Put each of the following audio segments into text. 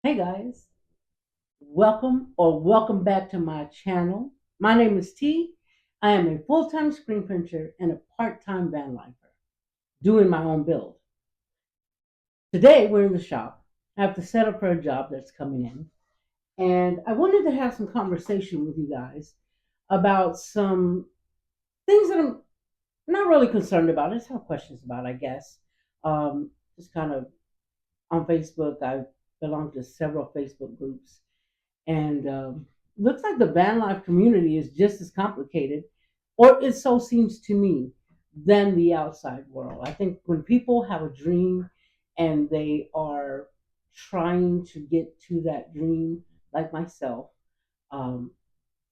Hey guys, welcome back to my channel. My name is T. I am a full-time screen printer and a part-time van lifer doing my own build. Today we're in the shop. I have to set up for a job that's coming in, and I wanted to have some conversation with you guys about some things that I'm not really concerned about. I just have questions about, I guess. Just kind of on Facebook. I belong to several Facebook groups. And looks like the van life community is just as complicated, or it so seems to me, than the outside world. I think when people have a dream and they are trying to get to that dream, like myself, um,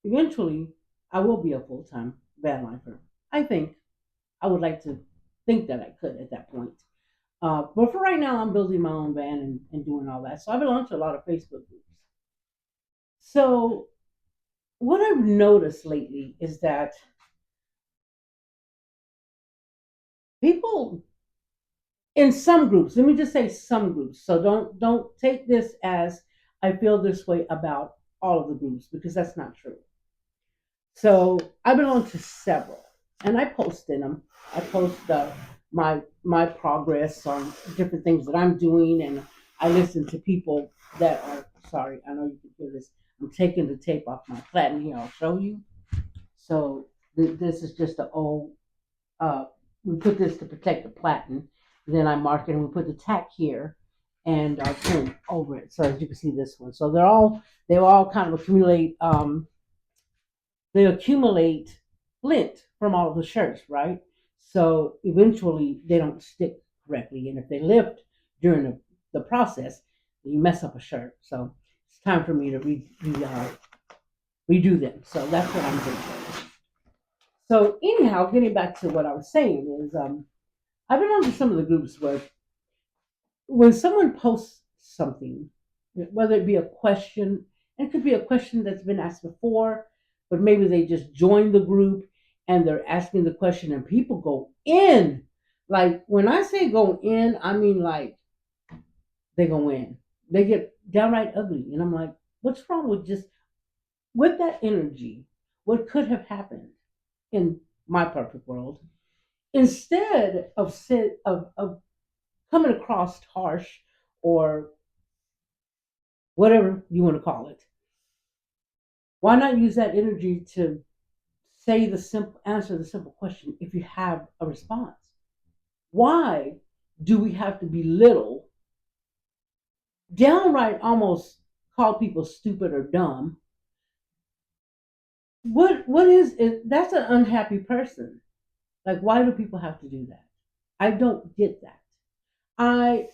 eventually I will be a full time van lifer. I think I would like to think that I could at that point. But for right now, I'm building my own van and doing all that. So I belong to a lot of Facebook groups. So what I've noticed lately is that people in some groups, let me just say some groups. So don't take this as I feel this way about all of the groups because that's not true. So I belong to several, and I post in them. I post my progress on different things that I'm doing, and I listen to people that are sorry. I know you can hear this. I'm taking the tape off my platen here. I'll show you. So this is just an old uh, we put this to protect the platen. Then I mark it and we put the tack here and pin over it. So as you can see this one. So they all kind of accumulate they accumulate lint from all of the shirts, right? So eventually they don't stick correctly. And if they lift during the process, you mess up a shirt. So it's time for me to redo them. So that's what I'm doing. So anyhow, getting back to what I was saying is I've been on to some of the groups where when someone posts something, whether it be a question, and it could be a question that's been asked before, but maybe they just joined the group and they're asking the question and people go in. Like when I say go in, I mean like they go in. They get downright ugly. And I'm like, what's wrong with just with that energy? What could have happened in my perfect world? Instead of coming across harsh or whatever you want to call it. Why not use that energy to answer the simple question if you have a response? Why do we have to belittle, downright almost call people stupid or dumb? What is it? That's an unhappy person. Like why do people have to do that? I don't get that. I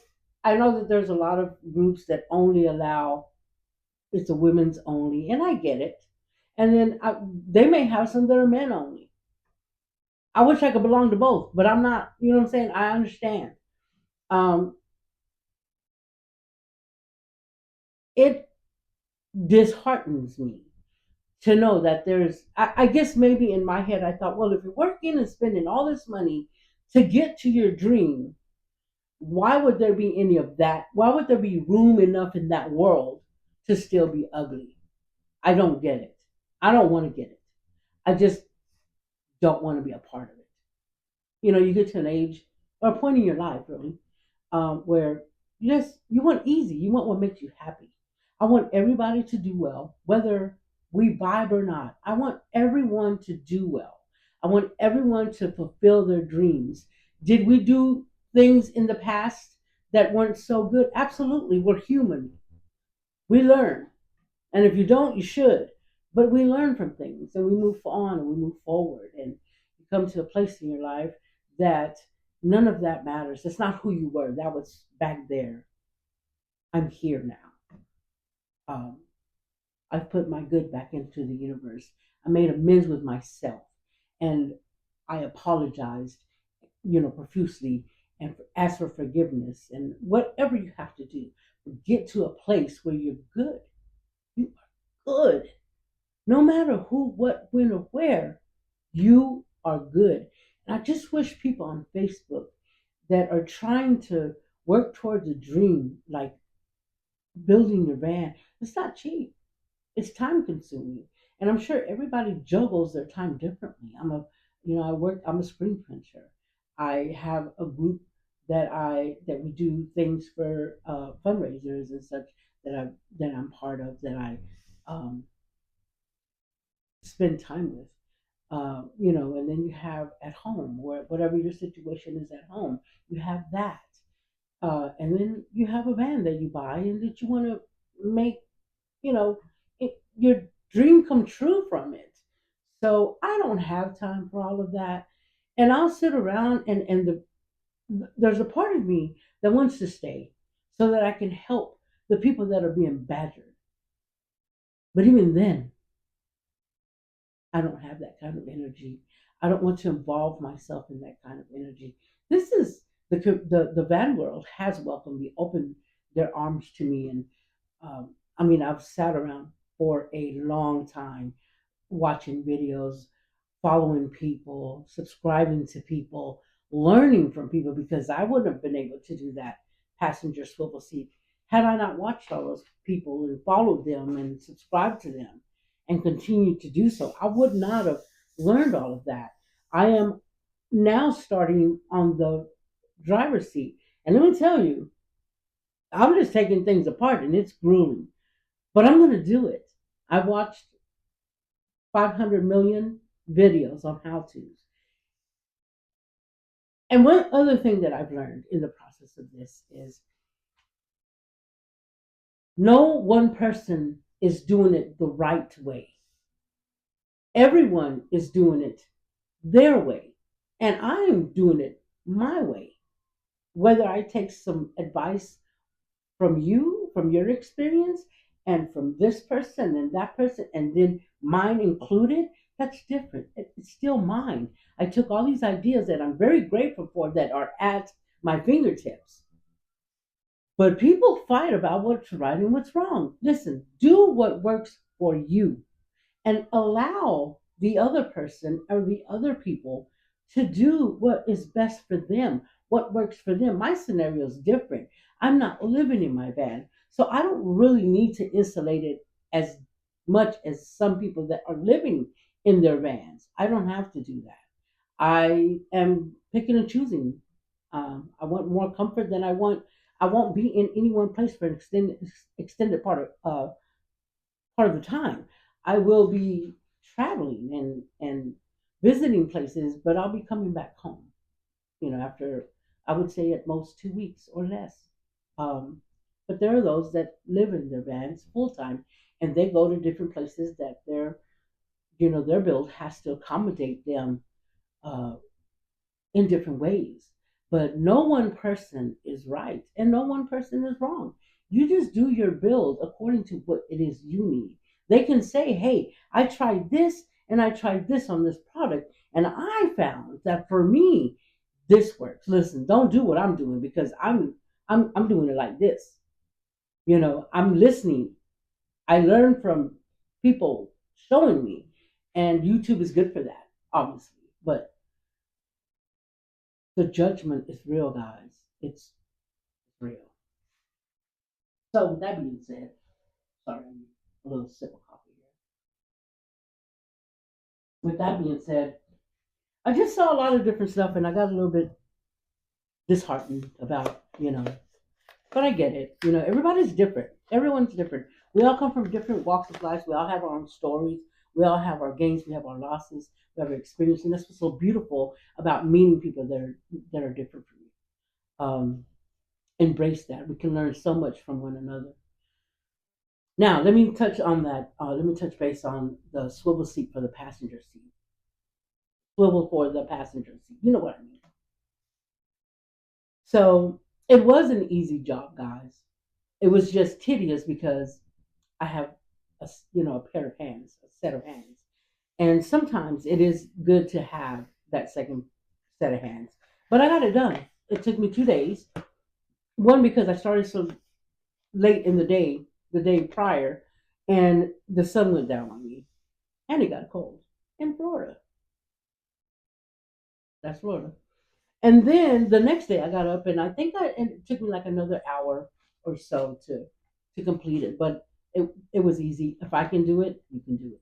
I know that there's a lot of groups that only allow it's a women's only, and I get it. And then they may have some that are men only. I wish I could belong to both, but I'm not. You know what I'm saying? I understand. Um, it disheartens me to know that there's. I guess maybe in my head I thought, well, if you're working and spending all this money to get to your dream, why would there be any of that? Why would there be room enough in that world to still be ugly? I don't get it. I don't want to get it. I just don't want to be a part of it. You know, you get to an age or a point in your life, really, where you want easy. You want what makes you happy. I want everybody to do well, whether we vibe or not. I want everyone to do well. I want everyone to fulfill their dreams. Did we do things in the past that weren't so good? Absolutely. We're human. We learn. And if you don't, you should. But we learn from things and we move on and we move forward. And you come to a place in your life that none of that matters. It's not who you were. That was back there. I'm here now. Um, I've put my good back into the universe. I made amends with myself. And I apologized, profusely and asked for forgiveness and whatever you have to do. Get to a place where you're good. You are good. No matter who, what, when, or where, you are good. And I just wish people on Facebook that are trying to work towards a dream, like building your van, it's not cheap. It's time consuming. And I'm sure everybody juggles their time differently. I'm a screen printer. I have a group that we do things for fundraisers and such that I'm part of that I um, spend time with. And then you have at home, where whatever your situation is at home, you have that. And then you have a van that you buy and that you want to make, you know, your dream come true from it. So I don't have time for all of that. And I'll sit around there's a part of me that wants to stay so that I can help the people that are being badgered. But even then, I don't have that kind of energy. I don't want to involve myself in that kind of energy. This is the van world has welcomed me, opened their arms to me, and I've sat around for a long time watching videos, following people, subscribing to people, learning from people because I wouldn't have been able to do that passenger swivel seat had I not watched all those people and followed them and subscribed to them and continued to do so. I would not have learned all of that. I am now starting on the driver's seat. And let me tell you, I'm just taking things apart and it's grueling, but I'm going to do it. I watched 500 million videos on how to's. And one other thing that I've learned in the process of this is no one person is doing it the right way. Everyone is doing it their way. And I'm doing it my way. Whether I take some advice from you, from your experience, and from this person and that person, and then mine included, that's different. It's still mine. I took all these ideas that I'm very grateful for that are at my fingertips. But people fight about what's right and what's wrong. Listen, do what works for you and allow the other person or the other people to do what is best for them, what works for them. My scenario is different. I'm not living in my van, so I don't really need to insulate it as much as some people that are living in their vans. I don't have to do that. I am picking and choosing. I want more comfort than I want. I won't be in any one place for an extended part of the time. I will be traveling and visiting places, but I'll be coming back home. After I would say at most 2 weeks or less. Um, but there are those that live in their vans full time, and they go to different places that their build has to accommodate them uh, in different ways. But no one person is right and no one person is wrong. You just do your build according to what it is you need. They can say, hey, I tried this and I tried this on this product, and I found that for me, this works. Listen, don't do what I'm doing because I'm doing it like this. I'm listening. I learn from people showing me, and YouTube is good for that, obviously. But the judgment is real, guys. It's real. So with that being said, sorry, a little sip of coffee here. With that being said, I just saw a lot of different stuff and I got a little bit disheartened about. But I get it. Everybody's different. Everyone's different. We all come from different walks of life. We all have our own stories. We all have our gains. We have our losses. We have our experience, and that's what's so beautiful about meeting people that are different from you. Embrace that. We can learn so much from one another. Now, let me touch on that. Let me touch base on the swivel seat for the passenger seat. Swivel for the passenger seat. You know what I mean. So it was an easy job, guys. It was just tedious because I have a pair of hands, a set of hands, and sometimes it is good to have that second set of hands. But I got it done. It took me 2 days. One because I started so late in the day prior, and the sun went down on me, and it got cold in Florida. That's Florida. And then the next day I got up and I think and it took me like another hour or so to to complete it, but it was easy. If I can do it, you can do it.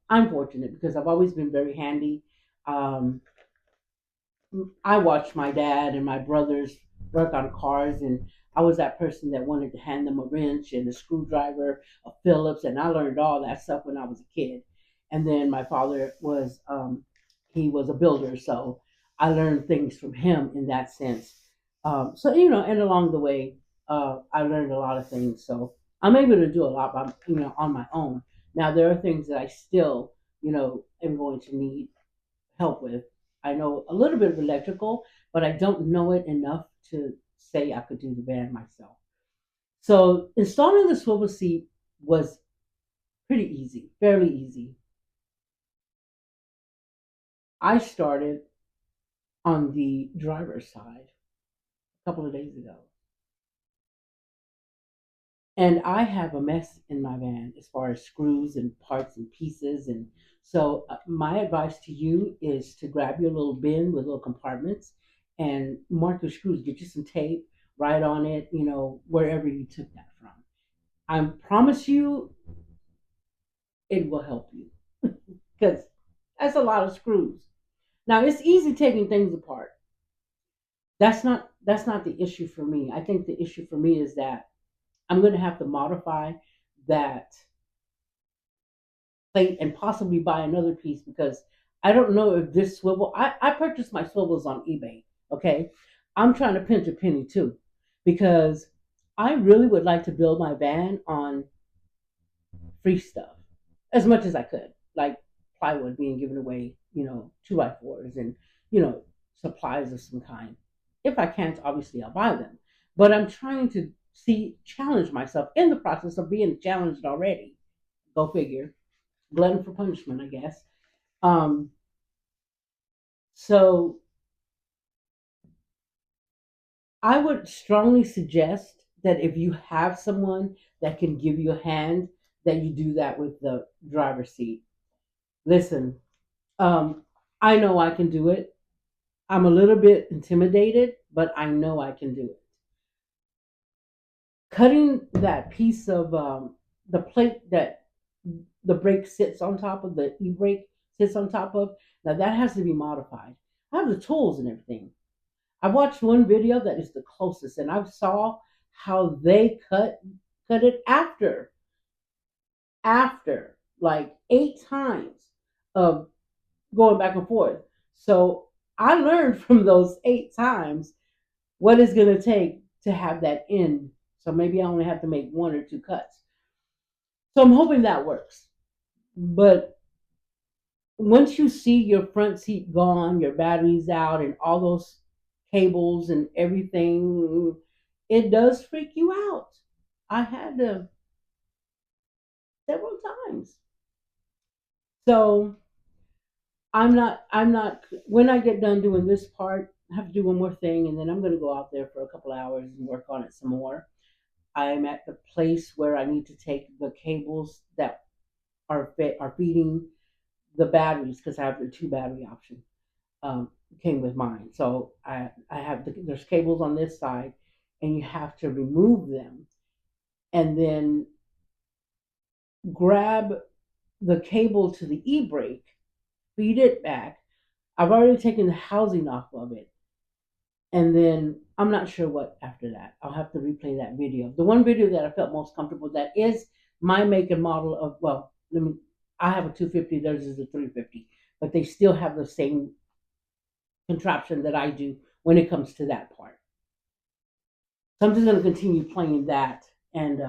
I'm fortunate because I've always been very handy. Um, I watched my dad and my brothers work on cars, and I was that person that wanted to hand them a wrench and a screwdriver, a Phillips, and I learned all that stuff when I was a kid. And then my father was he was a builder, so I learned things from him in that sense. So and along the way, I learned a lot of things. So I'm able to do a lot by on my own. Now there are things that I still am going to need help with. I know a little bit of electrical, but I don't know it enough to say I could do the band myself. So installing the swivel seat was pretty easy, fairly easy. I started on the driver's side a couple of days ago. And I have a mess in my van as far as screws and parts and pieces. And so, my advice to you is to grab your little bin with little compartments and mark your screws. Get you some tape, write on it, wherever you took that from. I promise you it will help you because that's a lot of screws. Now, it's easy taking things apart. That's not the issue for me. I think the issue for me is that I'm going to have to modify that plate and possibly buy another piece because I don't know if this swivel. I purchased my swivels on eBay. Okay, I'm trying to pinch a penny too because I really would like to build my van on free stuff as much as I could, like plywood being given away, 2x4s and you know supplies of some kind. If I can't, obviously I'll buy them. But I'm trying to challenge myself in the process of being challenged already. Go figure. Glutton for punishment, I guess. Um, so I would strongly suggest that if you have someone that can give you a hand, that you do that with the driver's seat. Listen, I know I can do it. I'm a little bit intimidated, but I know I can do it. Cutting that piece of the plate that the brake sits on top of, the e-brake sits on top of, now that has to be modified. I have the tools and everything. I watched one video that is the closest, and I saw how they cut it after like 8 times of going back and forth. So I learned from those 8 times what it's going to take to have that end. So maybe I only have to make 1 or 2 cuts. So I'm hoping that works. But once you see your front seat gone, your batteries out, and all those cables and everything, it does freak you out. I had to several times. So I'm not when I get done doing this part, I have to do one more thing and then I'm gonna go out there for a couple of hours and work on it some more. I'm at the place where I need to take the cables that are feeding the batteries because I have the 2 battery option. Came with mine. So I have there's cables on this side, and you have to remove them, and then grab the cable to the e-brake, feed it back. I've already taken the housing off of it, and then I'm not sure what after that. I'll have to replay that video. The one video that I felt most comfortable that is my make and model of let me. I have a 250. Theirs is a 350, but they still have the same contraption that I do when it comes to that part. So I'm just going to continue playing that and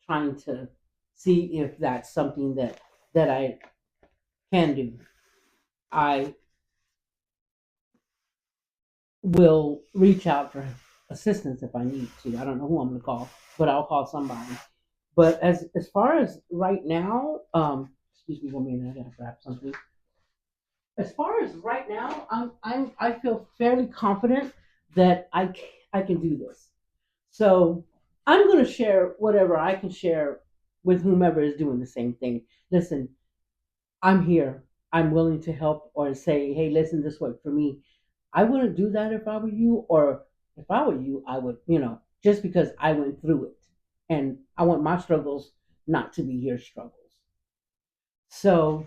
trying to see if that's something that I can do. I will reach out for assistance if I need to. I don't know who I'm going to call, but I'll call somebody. But as far as right now, excuse me 1 minute, I gotta grab something. As far as right now, I feel fairly confident that I can do this. So I'm going to share whatever I can share with whomever is doing the same thing. Listen, I'm here. I'm willing to help or say, hey, listen, this worked for me. I wouldn't do that if I were you, or if I were you, I would, just because I went through it. And I want my struggles not to be your struggles. So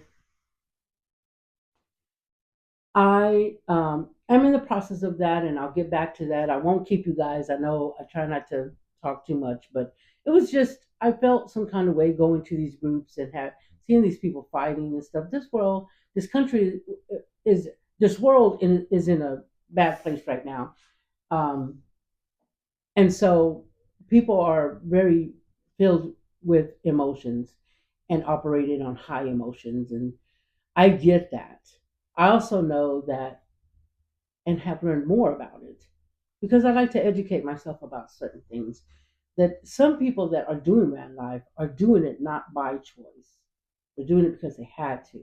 I am in the process of that, and I'll get back to that. I won't keep you guys. I know I try not to talk too much, but it was just I felt some kind of way going to these groups and have seeing these people fighting and stuff. This world, this country is this world is in a bad place right now, um, and so people are very filled with emotions and operating on high emotions, and I get that. I also know that and have learned more about it because I like to educate myself about certain things. That some people that are doing van life are doing it not by choice, they're doing it because they had to.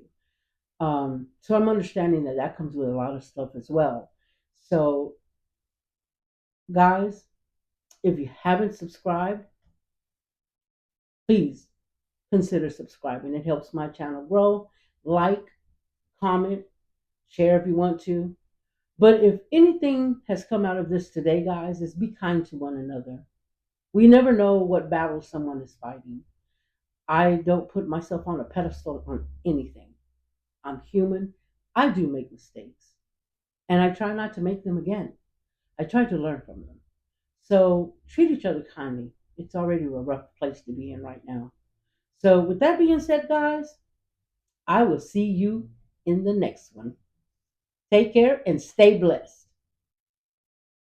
So I'm understanding that that comes with a lot of stuff as well. So, guys, if you haven't subscribed, please consider subscribing. It helps my channel grow. Like, comment, share if you want to. But if anything has come out of this today, guys, is be kind to one another. We never know what battle someone is fighting. I don't put myself on a pedestal on anything. I'm human. I do make mistakes. And I try not to make them again. I try to learn from them. So treat each other kindly. It's already a rough place to be in right now. So, with that being said, guys, I will see you in the next one. Take care and stay blessed.